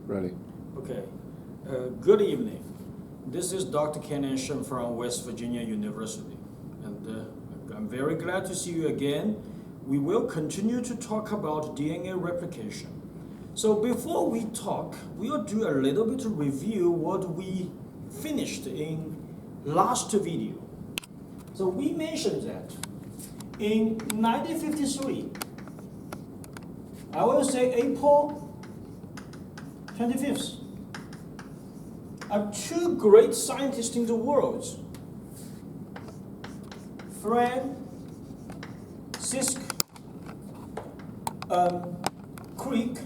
Ready. Okay. Good evening. This is Dr. Ken Shen from West Virginia University. And I'm very glad to see you again. We will continue to talk about DNA replication. So before we talk, we'll do a little bit of review what we finished in last video. So we mentioned that in 1953, I will say April 25th, two great scientists in the world, Francis Crick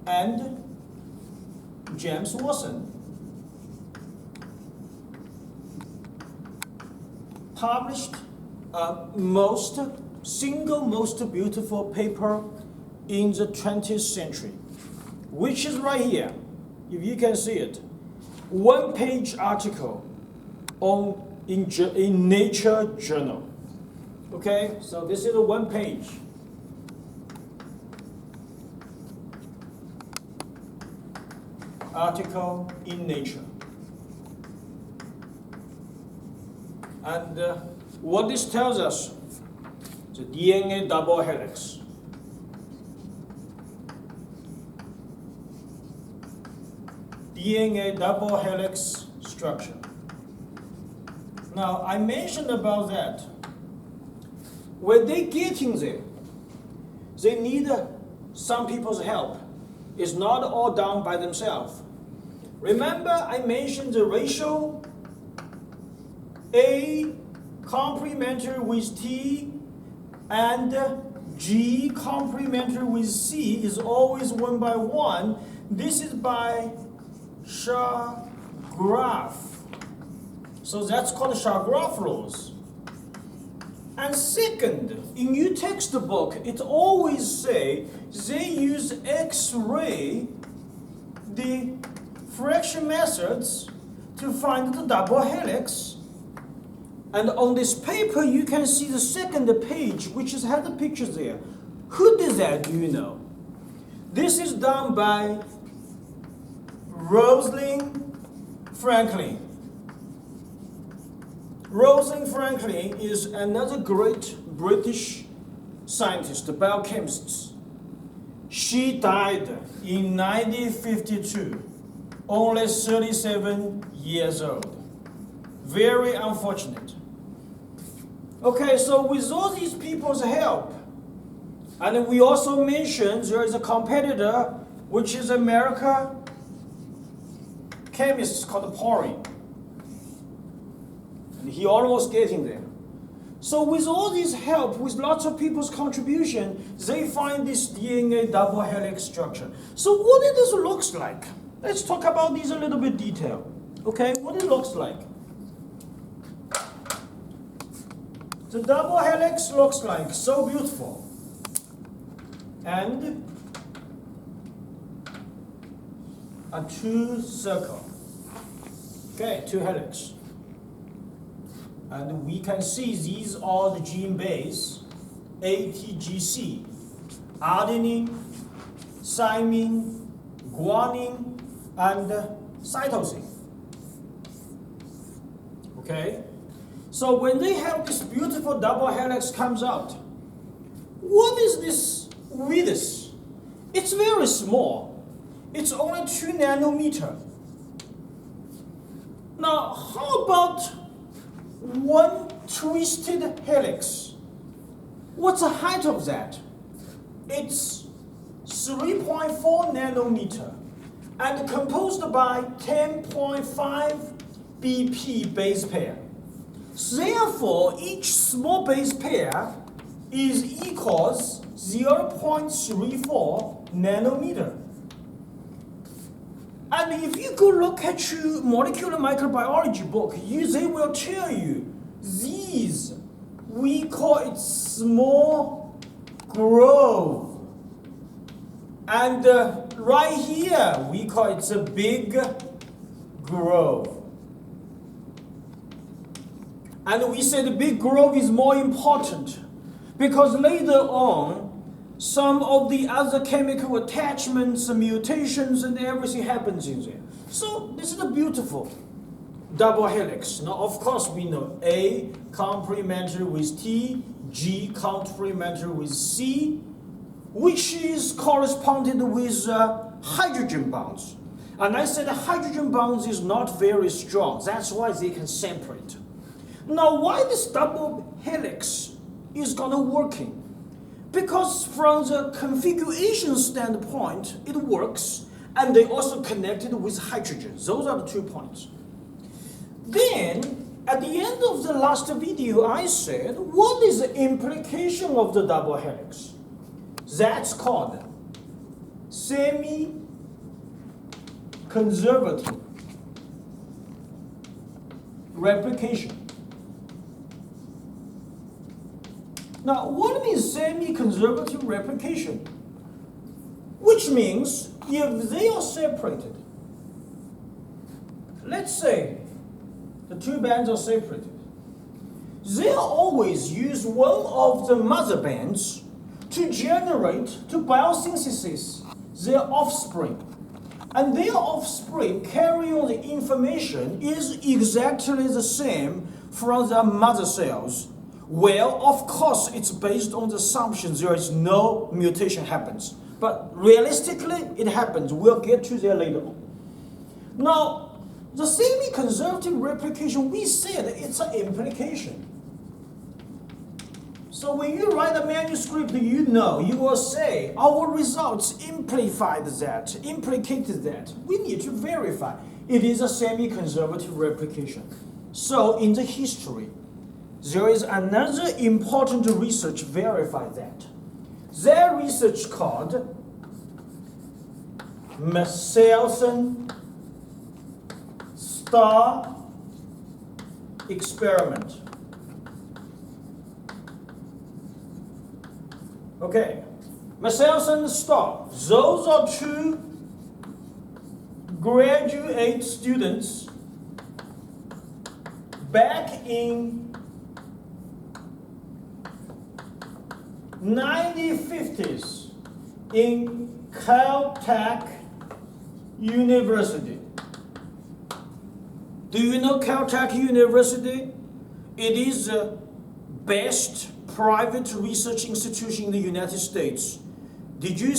and James Watson, published single most beautiful paper in the 20th century, which is right here, if you can see it. One-page article in Nature Journal. Okay, so this is a one-page. Article in Nature. And what this tells us, the DNA double helix. DNA double helix structure. Now, I mentioned about that. When they get in there, they need some people's help. It's not all done by themselves. Remember, I mentioned the ratio A complementary with T and G complementary with C is always 1:1. This is by Shah-Graph. So that's called Shah-Graph laws. And second, in your textbook, it always say they use X-ray diffraction methods to find the double helix. And on this paper, you can see the second page, which has the pictures there. Who did that, do you know? This is done by Rosalind Franklin. Rosalind Franklin is another great British scientist, biochemist. She died in 1952, only 37 years old. Very unfortunate. Okay, so with all these people's help, and we also mentioned there is a competitor, which is American chemist called Pauling. And he almost getting there. So with all this help, with lots of people's contribution, they find this DNA double helix structure. So what it looks like? Let's talk about these a little bit detail. Okay, what it looks like. The double helix looks like so beautiful. And a two circle. Okay, two helix. And we can see these are the gene base, ATGC, adenine, thymine, guanine, and cytosine. Okay? So when they have this beautiful double helix comes out, what is this width? It's very small. It's only 2 nanometers. Now, how about one twisted helix? What's the height of that? It's 3.4 nanometer and composed by 10.5 BP base pair. Therefore, each small base pair is equals 0.34 nanometer. And if you go look at your molecular microbiology book, they will tell you these, we call it small growth. And right here, we call it a big growth. And we say the big growth is more important because later on, some of the other chemical attachments and mutations and everything happens in there. So this is a beautiful double helix. Now, of course, we know A complementary with T, G complementary with C, which is corresponded with hydrogen bonds. And I said hydrogen bonds is not very strong. That's why they can separate. Now, why this double helix is gonna working? Because from the configuration standpoint, it works, and they also connected with hydrogen. Those are the 2 points. Then, at the end of the last video, I said, what is the implication of the double helix? That's called semi-conservative replication. Now, what means semi-conservative replication? Which means if they are separated, let's say the 2 bands are separated, they'll always use one of the mother bands to generate, to biosynthesis their offspring. And their offspring carry on the information is exactly the same from their mother cells. Well, of course, it's based on the assumption there is no mutation happens. But realistically, it happens. We'll get to there later on. Now, the semi-conservative replication, we said it's an implication. So when you write a manuscript, you know, you will say, our results implicated that. We need to verify. It is a semi-conservative replication. So in the history, there is another important research verify that. Their research called Michelson-Star experiment. Okay, Michelson-Star. Those are 2 graduate students back in 1950s in Caltech University. Do you know Caltech University? It is the best private research institution in the United States. Did you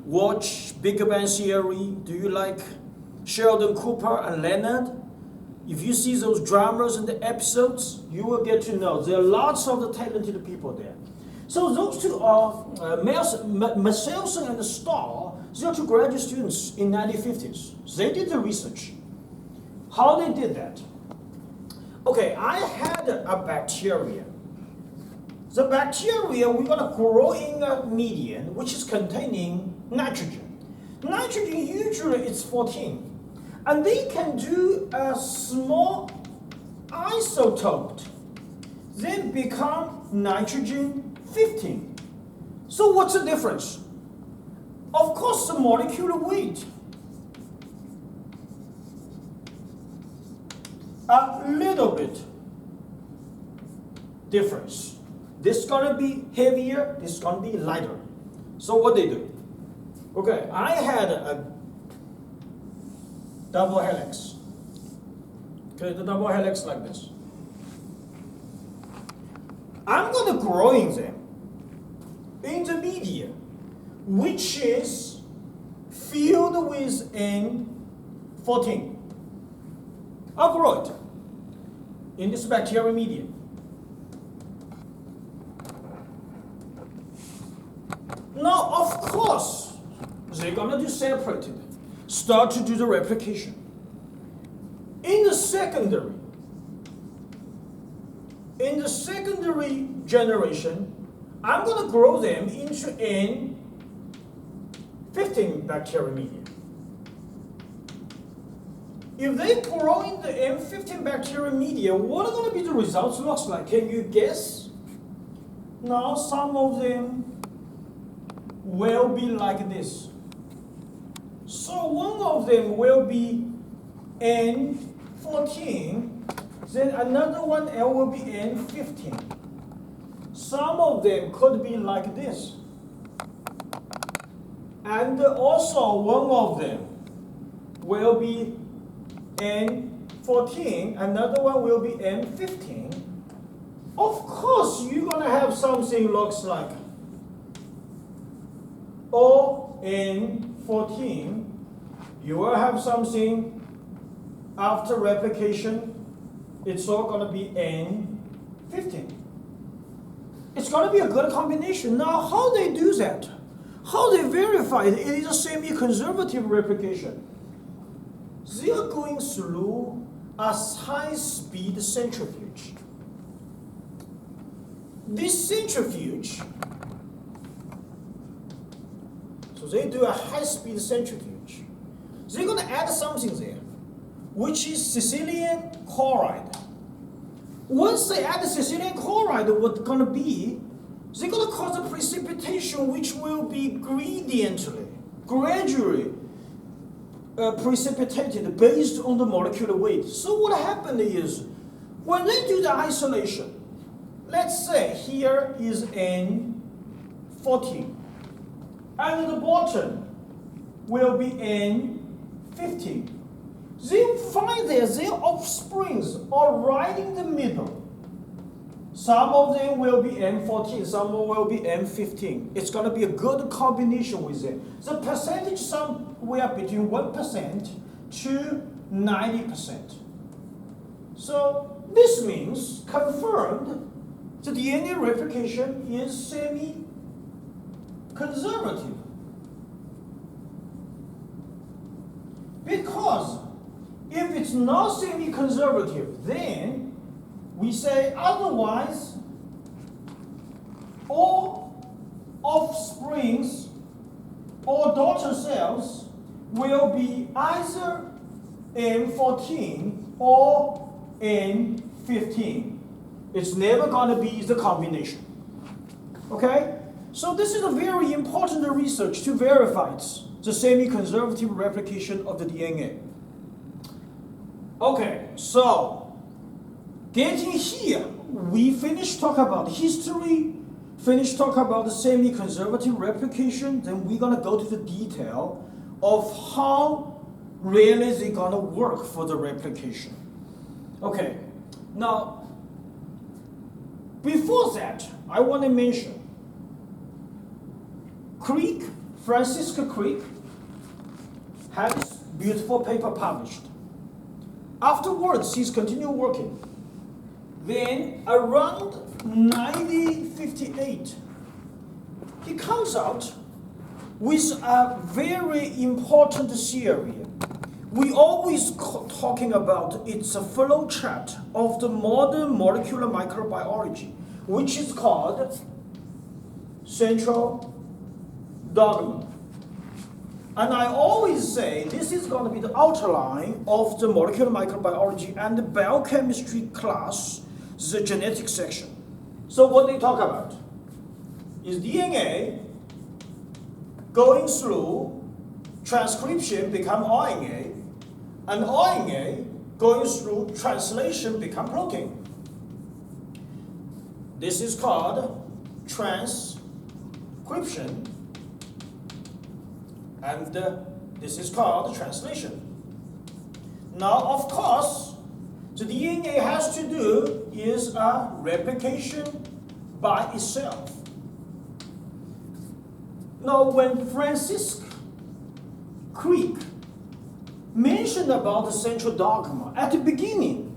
watch Big Bang Theory? Do you like Sheldon Cooper and Leonard? If you see those dramas and the episodes, you will get to know there are lots of the talented people there. So those 2 are Michelson and Starr. They are 2 graduate students in 1950s. They did the research. How they did that? Okay, I had a bacteria. The bacteria we're going to grow in a medium which is containing nitrogen. Nitrogen usually is 14. And they can do a small isotope, then become nitrogen 15. So what's the difference? Of course, the molecular weight. A little bit difference. This is gonna be heavier, this is gonna be lighter. So what they do? Okay, I had a double helix. Okay, the double helix like this. I'm gonna grow in them in the media, which is filled with N14. I'll grow it in this bacterial medium. Now, of course, they're gonna do separated, start to do the replication. In the secondary generation, I'm gonna grow them into N15 bacterial medium. If they grow in the M15 bacterial media, what are going to be the results looks like? Can you guess? Now, some of them will be like this. So one of them will be N14, then another one will be N15. Some of them could be like this. And also one of them will be N14, another one will be N15. Of course, you're going to have something looks like O N14. You will have something after replication. It's all going to be N15. It's going to be a good combination. Now, how they do that? How they verify it is a semi-conservative replication. They are going through a high-speed centrifuge. This centrifuge, so they do a high-speed centrifuge. They're going to add something there, which is Sicilian chloride. Once they add the Sicilian chloride, what's going to be, they're going to cause a precipitation which will be gradually precipitated based on the molecular weight. So what happened is, when they do the isolation, let's say here is N14, and the bottom will be N15. They find that their offsprings are right in the middle. Some of them will be N14, some will be N15. It's going to be a good combination with them. The percentage somewhere between 1% to 90%. So this means confirmed the DNA replication is semi-conservative. Because if it's not semi-conservative, then we say otherwise all offsprings or daughter cells will be either N14 or N15. It's never going to be the combination. Okay? So this is a very important research to verify the semi-conservative replication of the DNA. Okay, so getting here, we finished talk about history, finished talk about the semi-conservative replication, then we're going to go to the detail of how really they're going to work for the replication. Okay, now, before that, I want to mention Francis Crick had this beautiful paper published. Afterwards, he's continued working. Then, around 1958, he comes out with a very important theory. We always talking about it's a flow chart of the modern molecular microbiology, which is called central dogma. And I always say this is going to be the outline of the molecular microbiology and the biochemistry class, the genetic section. So what they talk about is DNA going through transcription become RNA, and RNA going through translation become protein. This is called transcription, and this is called translation. Now, of course, the DNA has to do is a replication by itself. Now, when Francis Crick mentioned about the central dogma at the beginning,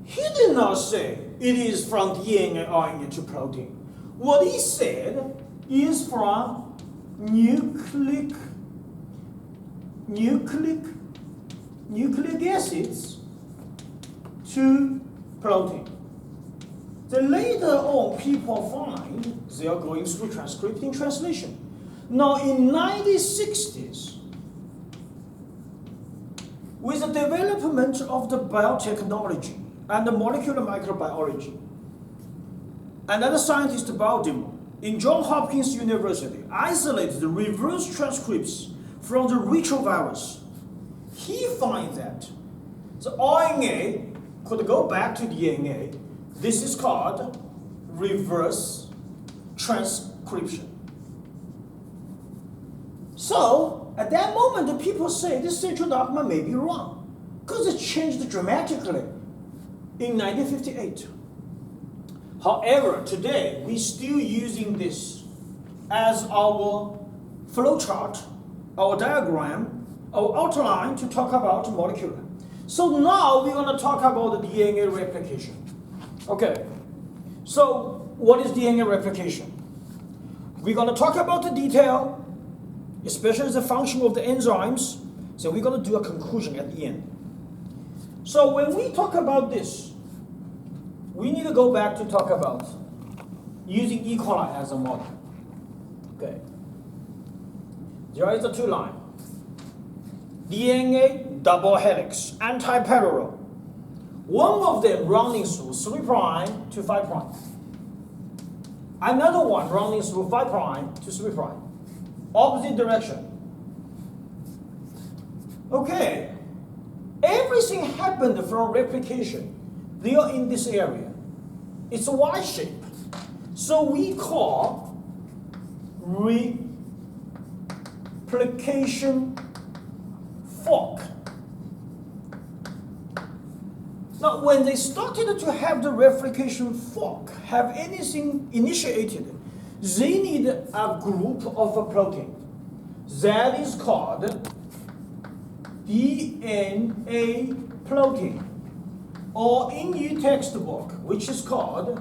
he did not say it is from DNA RNA to protein. What he said is from nucleic acids to protein. Then later on, people find they are going through transcripting translation. Now, in 1960s, with the development of the biotechnology and the molecular microbiology, another scientist, Baltimore, in Johns Hopkins University, isolated the reverse transcripts from the retrovirus. He finds that the RNA could go back to DNA. This is called reverse transcription. So at that moment, the people say this central dogma may be wrong because it changed dramatically in 1958. However, today we're still using this as our flowchart, our diagram, our outline to talk about molecular. So now we're going to talk about the DNA replication. Okay, so what is DNA replication? We're going to talk about the detail, especially the function of the enzymes. So we're going to do a conclusion at the end. So when we talk about this, we need to go back to talk about using E. coli as a model. Okay. There is a two line. DNA double helix, anti-parallel. One of them running through 3' to 5'. Another one running through 5' to 3'. Opposite direction. Okay. Everything happened from replication. They are in this area. It's a Y shape. So we call replication fork. Now, when they started to have the replication fork, have anything initiated, they need a group of a protein. That is called DNA protein, or in your textbook, which is called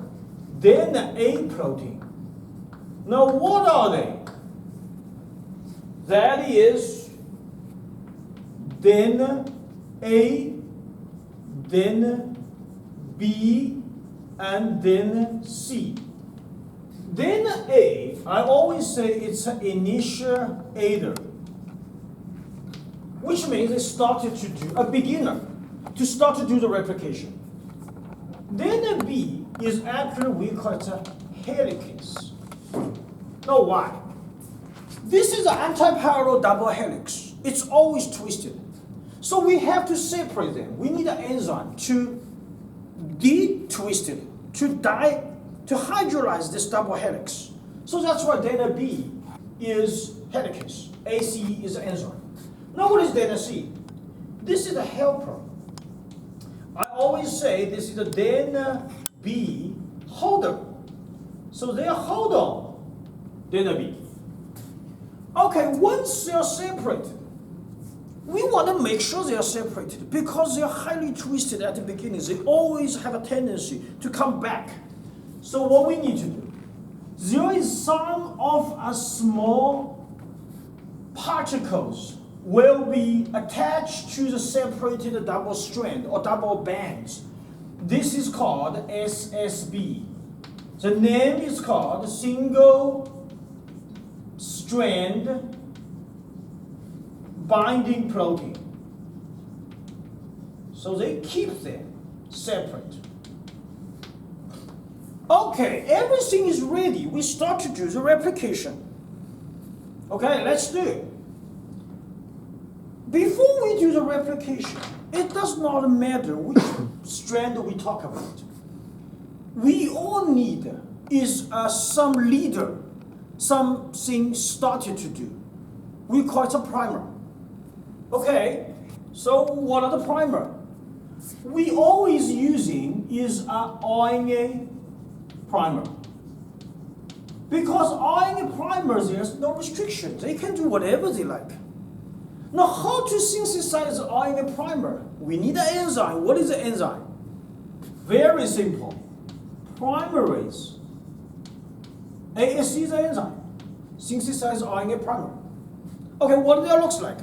DNA protein. Now, what are they? That is then A, then B, and then C. Then A, I always say it's an initiator, which means they started to do, a beginner, to start to do the replication. Then a B is actually, we call it a helix. Now why? This is an anti-parallel double helix. It's always twisted. So we have to separate them. We need an enzyme to de-twist it, to hydrolyze this double helix. So that's why delta B is helicase. AC is an enzyme. Now what is delta C? This is a helper. I always say this is a delta B holder. So they hold on delta B. Okay, once they are separated, we want to make sure they are separated because they are highly twisted at the beginning. They always have a tendency to come back. So what we need to do, there is some of a small particles will be attached to the separated double strand or double bands. This is called SSB. The name is called single strand binding protein. So they keep them separate. Okay, everything is ready. We start to do the replication. Okay, let's do it. Before we do the replication, it does not matter which strand we talk about. We all need is some leader, something started to do. We call it a primer. Okay, so what are the primer? We always using is a RNA primer. Because RNA primers, there's no restrictions. They can do whatever they like. Now, how to synthesize RNA primer? We need an enzyme. What is the enzyme? Very simple. Primerase. ASC is an enzyme. Synthesize RNA primer. Okay, what do that looks like?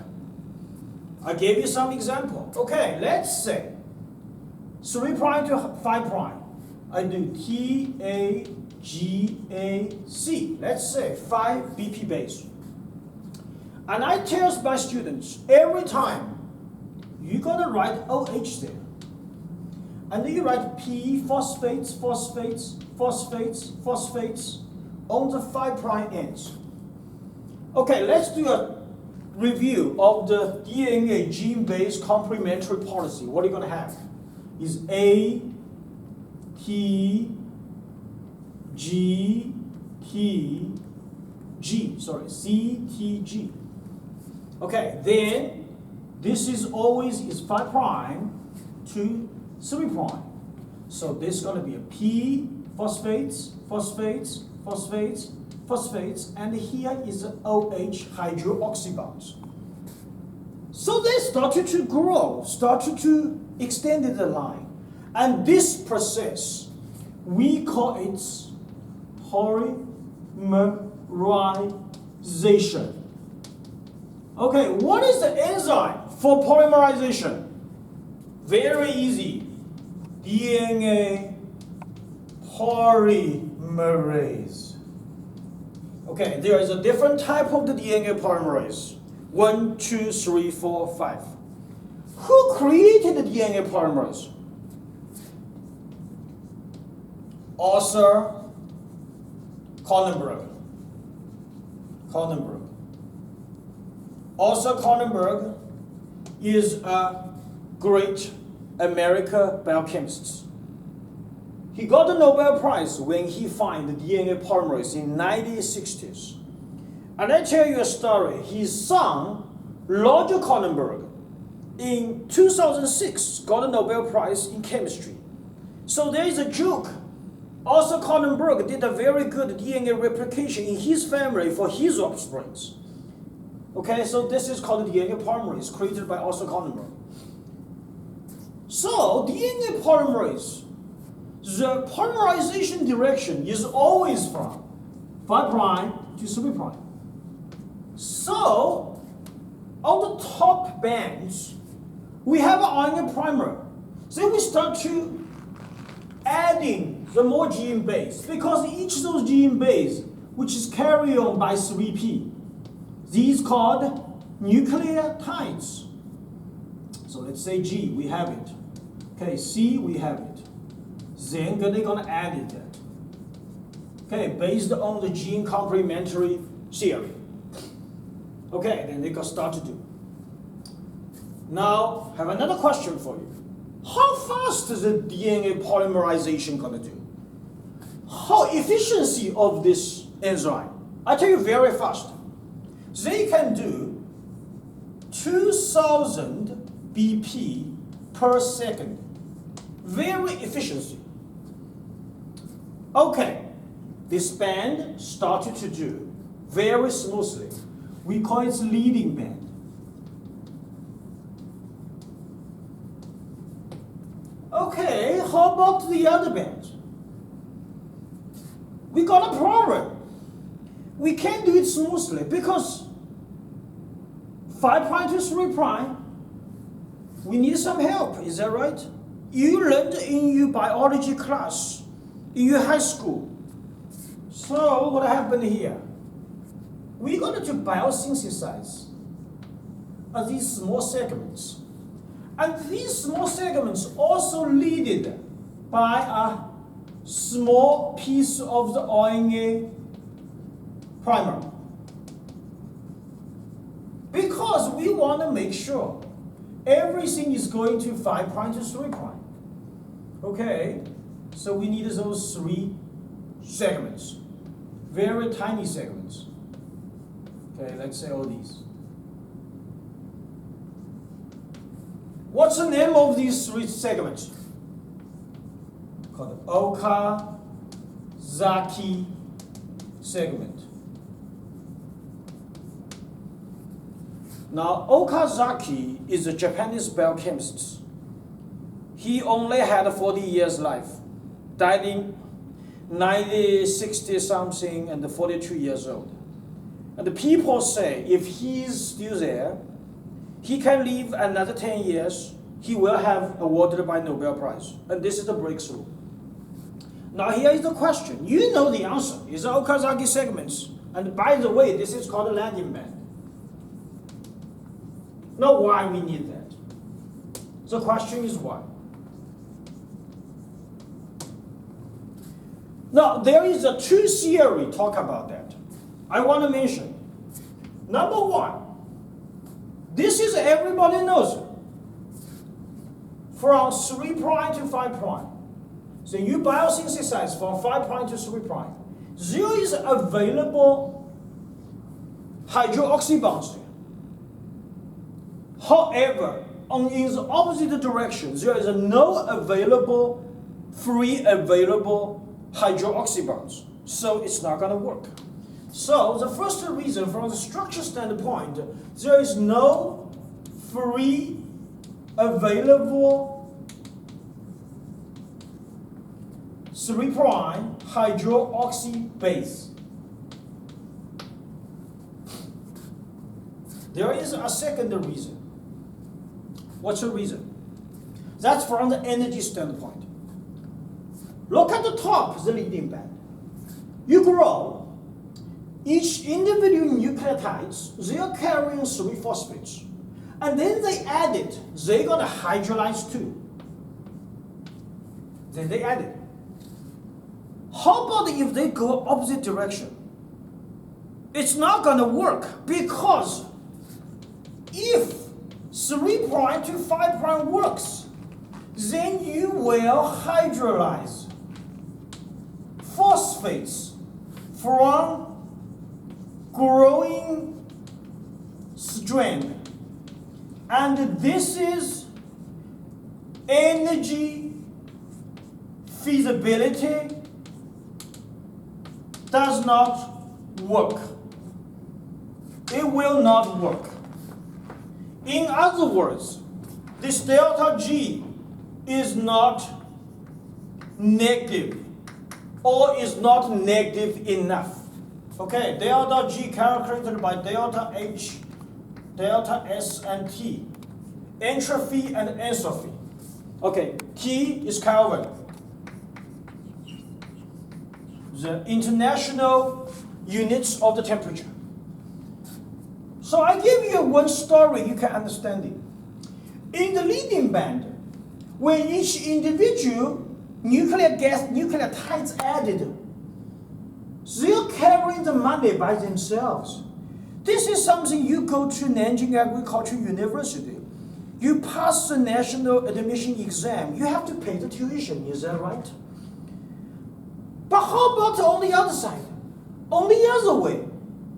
I gave you some example. Okay, let's say 3' to 5'. I do TAGAC. Let's say 5 BP base. And I tell my students every time you're gonna write OH there. And then you write P phosphates, phosphates, phosphates, phosphates on the 5' ends. Okay, let's do a review of the DNA gene-based complementary policy. What are you going to have? Is A, T, G, T, G. Sorry, C, T, G. Okay, then this is always is 5 prime to 3 prime. So this is going to be a P phosphates, phosphates, phosphates, phosphates, and here is the OH hydroxy bonds. So they started to grow, started to extend the line. And this process, we call it polymerization. Okay, what is the enzyme for polymerization? Very easy. DNA polymerase. Okay, there is a different type of the DNA polymerase. 1, 2, 3, 4, 5. Who created the DNA polymerase? Arthur Kornberg. Arthur Kornberg is a great American biochemist. He got the Nobel Prize when he found the DNA polymerase in 1960s. And I tell you a story. His son, Roger Kornberg, in 2006 got a Nobel Prize in chemistry. So there is a joke. Arthur Kornberg did a very good DNA replication in his family for his offsprings. Okay, so this is called the DNA polymerase, created by Arthur Kornberg. So DNA polymerase, the polymerization direction is always from 5 prime to 3 prime. So on the top bands, we have an RNA primer. Then we start to adding the more gene base, because each of those gene base, which is carried on by 3P, these called nucleotides. So let's say G, we have it. Okay, C, we have it. Then they're gonna add it. Okay, based on the gene complementary theory. Okay, then they can start to do. Now, have another question for you. How fast is the DNA polymerization gonna do? How efficiency of this enzyme? I tell you very fast. They can do 2000 BP per second. Very efficiency. Okay, this band started to do very smoothly. We call it leading band. Okay, how about the other band? We got a problem. We can't do it smoothly because 5 prime to 3 prime, we need some help, is that right? You learned in your biology class, in your high school. So what happened here? We're going to biosynthesize these small segments. And these small segments also leaded by a small piece of the RNA primer. Because we want to make sure everything is going to 5 prime to 3 prime. Okay, so we need those 3 segments, very tiny segments. Okay, let's say all these. What's the name of these 3 segments? Called Okazaki segment. Now, Okazaki is a Japanese biochemist. He only had 40 years life, died in 1960 something and 42 years old. And the people say if he's still there, he can live another 10 years, he will have awarded by Nobel Prize. And this is the breakthrough. Now here is the question. You know the answer. It's the Okazaki segments. And by the way, this is called a landing band. Now why we need that? The question is why? Now there is a 2 theory talk about that. I want to mention. Number 1, this is everybody knows it. From 3 prime to 5 prime. So you biosynthesize from 5 prime to 3 prime. There is available hydroxy bonds there. However, in the opposite direction, there is no free available hydroxy bonds. So it's not going to work. So the first reason from the structure standpoint, there is no free available 3' hydroxy base. There is a second reason. What's the reason? That's from the energy standpoint. Look at the top, the leading band. You grow, each individual nucleotides, they are carrying 3 phosphates. And then they add it, they're going to hydrolyze too. Then they add it. How about if they go opposite direction? It's not going to work, because if 3' to 5' works, then you will hydrolyze phosphates from growing strand. And this is energy feasibility does not work. It will not work. In other words, this delta G is not negative, or is not negative enough. Okay, delta G calculated by delta H, delta S, and T. Entropy and enthalpy. Okay, T is Kelvin. The international units of the temperature. So I give you one story, you can understand it. In the leading band, when each individual nucleotides added, they're carrying the money by themselves. This is something you go to Nanjing Agricultural University. You pass the national admission exam, you have to pay the tuition, is that right? But how about on the other side? On the other way,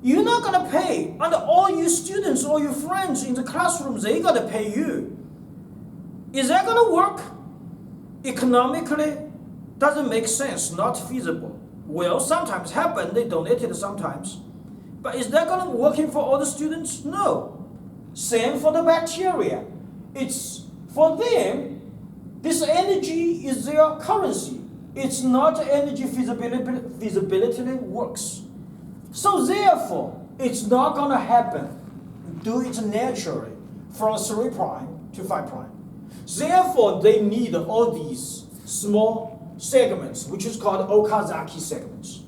you're not going to pay, and all your students, all your friends in the classroom, they got to pay you. Is that going to work? Economically, doesn't make sense, not feasible. Well, sometimes happen, they donate it sometimes. But is that going to working for all the students? No. Same for the bacteria. It's for them, this energy is their currency. It's not energy feasibility works. So therefore, it's not going to happen. Do it naturally from 3' to 5'. Therefore, they need all these small segments, which is called Okazaki segments.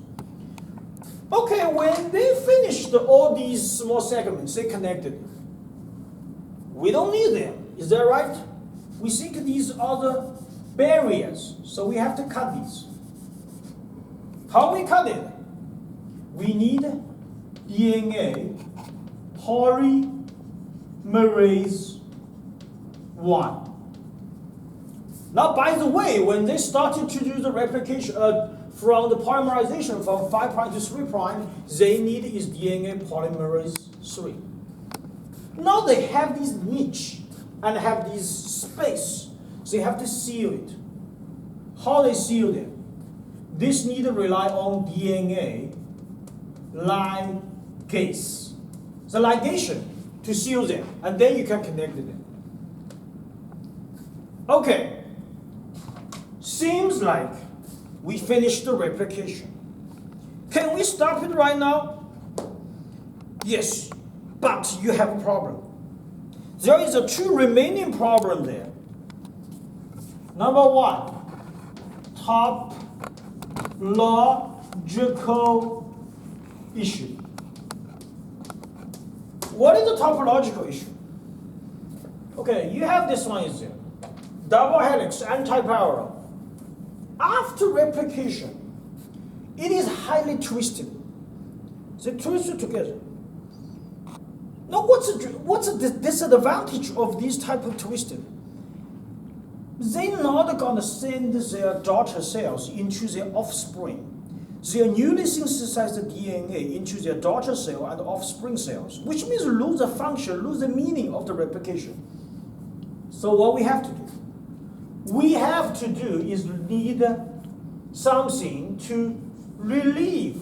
Okay, when they finished all these small segments, they connected. We don't need them. Is that right? We think these are the barriers, so we have to cut these. How we cut it? We need DNA polymerase 1. Now, by the way, when they started to do the replication from the polymerization from 5' to 3', they need is DNA polymerase 3. Now they have this niche and have this space. They have to seal it. How they seal them? This need to rely on DNA ligase. The ligation to seal them, and then you can connect them. Okay. Seems like we finished the replication. Can we stop it right now? Yes, but you have a problem. There is a 2 remaining problem there. Number 1, topological issue. What is the topological issue? Okay, you have this one is there. Double helix, anti-parallel. After replication, it is highly twisted. They twisted together. Now, what's the disadvantage of this type of twisting? They're not going to send their daughter cells into their offspring. their newly synthesized DNA into their daughter cell and offspring cells, which means lose the function, lose the meaning of the replication. So what we have to do? We have to do is need something to release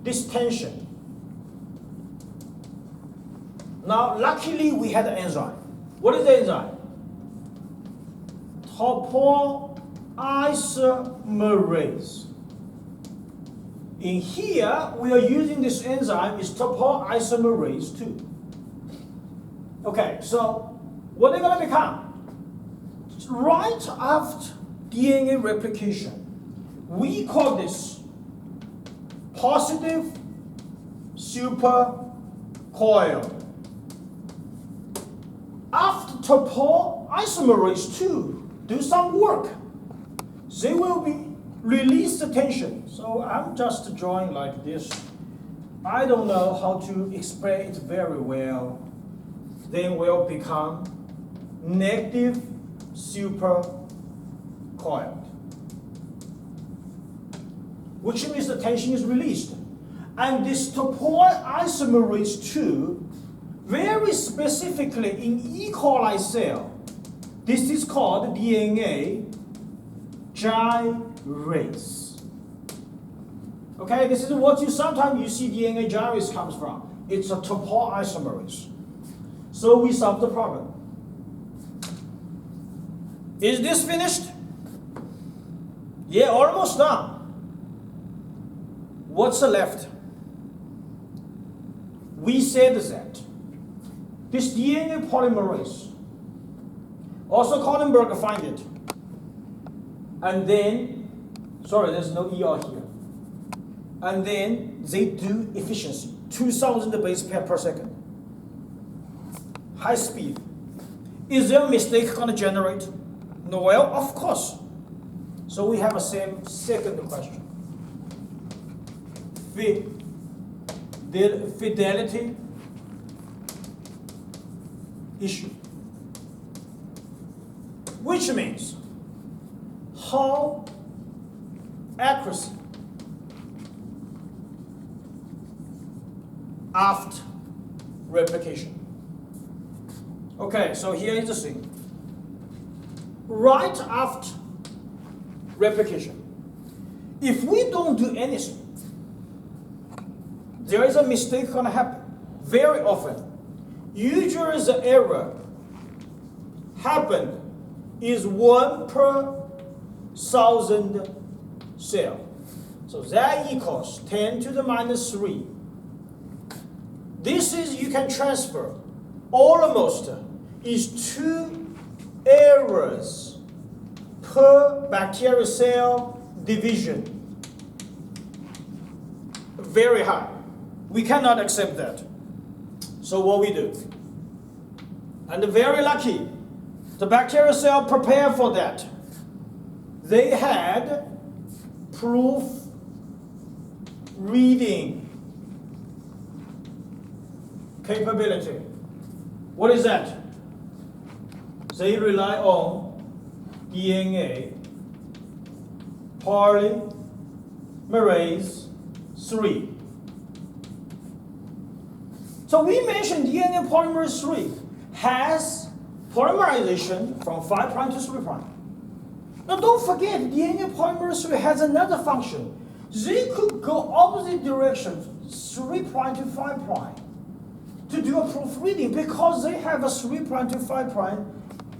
this tension. Now, luckily, we had an enzyme. What is the enzyme? Topoisomerase. In here, we are using this enzyme is topoisomerase 2. Okay, so what are they going to become? Right after DNA replication, we call this positive supercoil. After topoisomerase 2 do some work, they will be release the tension. So I'm just drawing like this. I don't know how to explain it very well. Then will become negative supercoiled, which means the tension is released. And this topoisomerase 2, very specifically in E. coli cell, this is called DNA gyrase. Okay, this is what you sometimes see DNA gyrase comes from. It's a topoisomerase. So we solve the problem. Is this finished? Yeah, almost done. What's left? We said that this DNA polymerase, also Collenberg find it, and then, sorry, there's no ER here, and then they do efficiency, 2,000 base pair per second, high speed. Is there a mistake going to generate? No, well, of course. So we have a second question. Fidelity issue, which means how accuracy after replication. Okay, so here is the thing. Right after replication, if we don't do anything, there is a mistake going to happen very often. Usually the error happen is 1 per 1,000 cell. So that equals 10 to the minus 3. This is, you can transfer almost is 2 errors per bacterial cell division. Very high. We cannot accept that. So what we do? And very lucky, the bacterial cell prepared for that. They had proof reading capability. What is that? They rely on DNA polymerase 3. So we mentioned DNA polymerase 3 has polymerization from 5' to 3'. Now don't forget, DNA polymerase 3 has another function. They could go opposite direction, 3' to 5', to do a proofreading because they have a 3' to 5'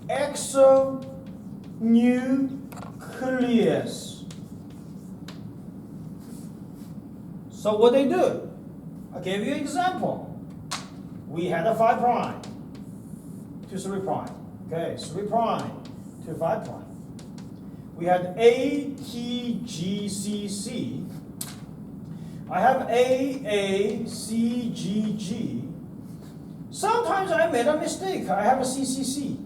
exonucleus. So what they do? I gave you an example. We had a 5' to 3'. Okay, 3' to 5'. We had ATGCC. I have AACGG. Sometimes I made a mistake. I have a CCC.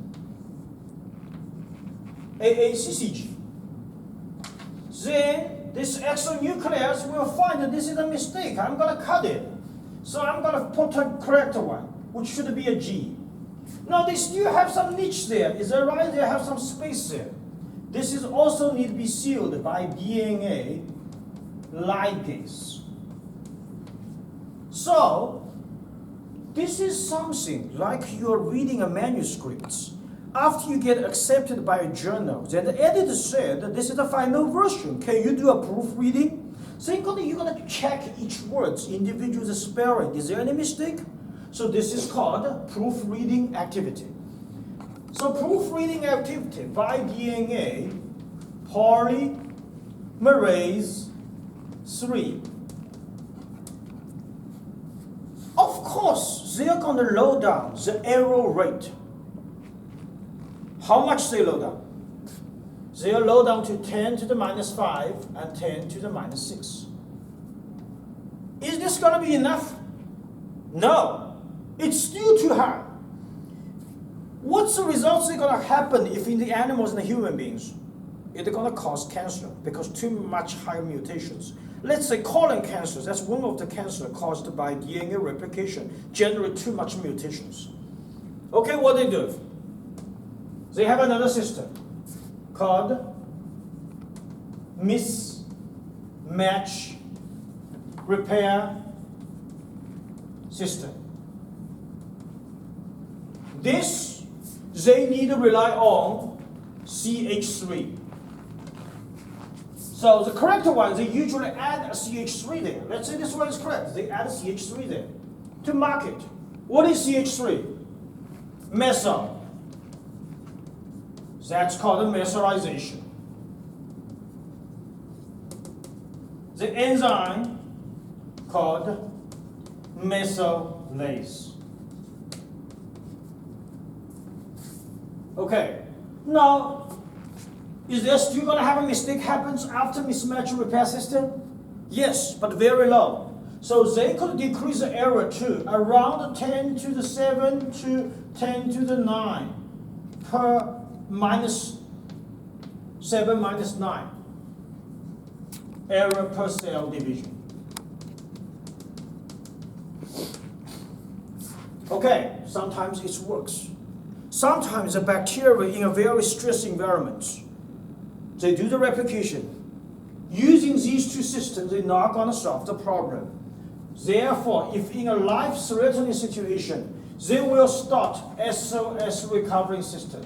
AACCG. Then this exonucleus will find that this is a mistake. I'm going to cut it. So I'm going to put a correct one, which should be a G. Now this, you have some niche there. Is that right? They have some space there. This is also need to be sealed by DNA ligase. So, this is something like you're reading a manuscript. After you get accepted by a journal, then the editor said that this is the final version. Can you do a proofreading? So you're gonna check each word's individual spelling. Is there any mistake? So this is called proofreading activity. So proofreading activity by DNA polymerase 3. Of course, they're going to load down the error rate. How much they load down? They'll load down to 10 to the minus 5 and 10 to the minus 6. Is this going to be enough? No. It's still too high. What's the results that are going to happen if in the animals and the human beings? It's going to cause cancer because too much higher mutations. Let's say colon cancer, that's one of the cancer caused by DNA replication, generate too much mutations. Okay, what they do? They have another system called mismatch repair system. This they need to rely on CH3. So the correct one, they usually add a CH3 there. Let's say this one is correct. They add a CH3 there to mark it. What is CH3? Methyl. That's called a methylization. The enzyme called methylase. Okay, now, is there still going to have a mistake happens after mismatch repair system? Yes, but very low. So they could decrease the error to around 10 to the 7 to 10 to the 9 per minus 7 minus 9 error per cell division. Okay, sometimes it works. Sometimes the bacteria in a very stressed environment, they do the replication. Using these two systems, they're not going to solve the problem. Therefore, if in a life-threatening situation, they will start SOS recovery system.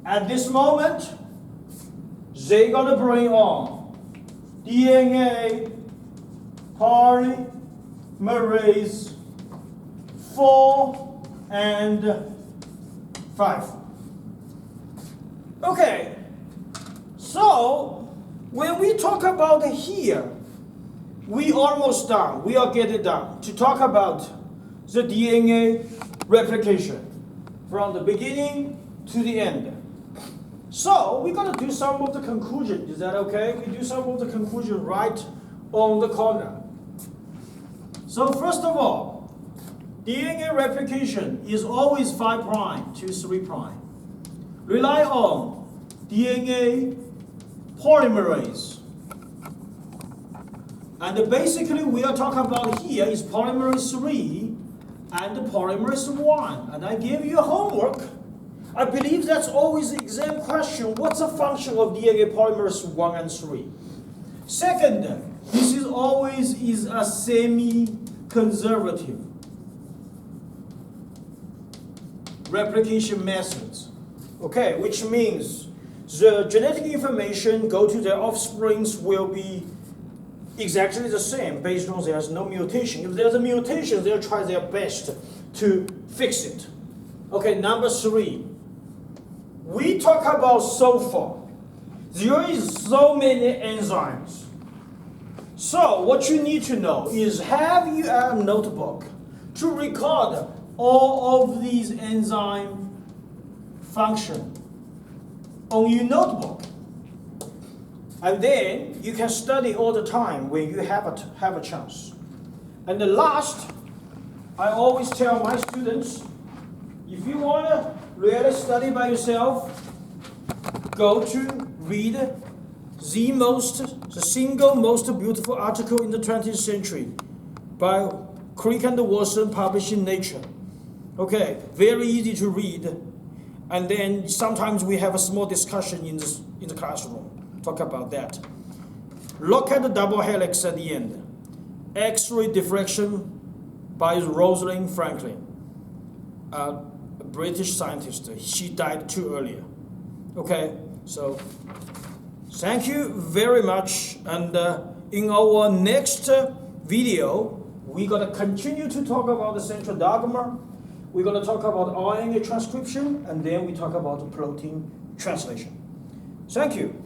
At this moment, they're going to bring on DNA polymerase 4 and 5. Okay, so when we talk about here, we almost done. We are getting done to talk about the DNA replication from the beginning to the end. So we're going to do some of the conclusion. Is that okay? We do some of the conclusion right on the corner. So first of all, DNA replication is always 5' to 3'. Rely on DNA polymerase. And basically we are talking about here is polymerase 3 and polymerase 1. And I gave you homework. I believe that's always the exam question. What's the function of DNA polymerase 1 and 3? Second, this is always a semi-conservative replication methods. Okay, which means the genetic information go to their offsprings will be exactly the same based on there's no mutation. If there's a mutation, they'll try their best to fix it. Okay, number 3. We talk about so far. There is so many enzymes. So what you need to know is have you a notebook to record all of these enzyme function on your notebook. And then you can study all the time when you have a chance. And the last, I always tell my students, if you want to really study by yourself, go to read the single most beautiful article in the 20th century by Crick and Watson published in Nature. Okay, very easy to read. And then sometimes we have a small discussion in the classroom. Talk about that. Look at the double helix at the end. X-ray diffraction by Rosalind Franklin, a British scientist. She died too early. Okay, so thank you very much. And in our next video, we're going to continue to talk about the central dogma. We're going to talk about RNA transcription, and then we talk about protein translation. Thank you.